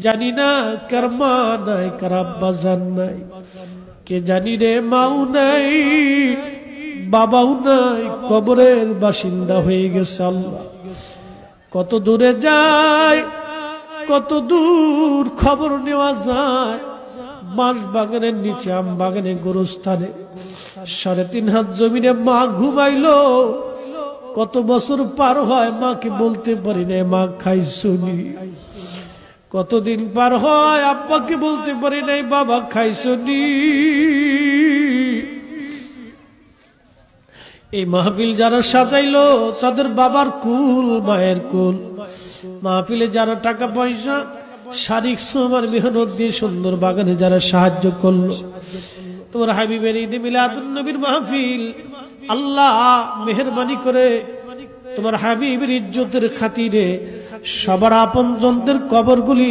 জানি না কার মা নাই, কার আব্বা জান নাই, কে জানি রে মাও নাই, বাবাও নাই, কবরের বাসিন্দা হয়ে গেছে। আল্লাহ কত দূরে যায়, কত দূর খবর নেওয়া যায়। বাঁশ বাগানের নিচে, আম বাগানে, গোরস্থানে 3.5 হাত জমিনে মা ঘুমাইলো। কত বছর পার হয়, মাকে বলতে পারি না মা খাইছুনি। কতদিন পার হয়, আব্বাকে বলতে পারি নাই বাবা খাইছুনি। এই মাহফিল যারা সাজাইলো তাদের বাবার কুল, মায়ের কুল। মাহফিলে যারা টাকা পয়সা, শারীরিক শ্রম আর মেহনত দিয়ে সুন্দর বাগানে যারা সাহায্য করলো, তোমার হাবিবের ঈদে মিলাদুন নবীর মাহফিল, আল্লাহ মেহেরবানি করে তোমার হাবিবের ইজ্জতের খাতিরে সবার আপনজনদের কবরগুলি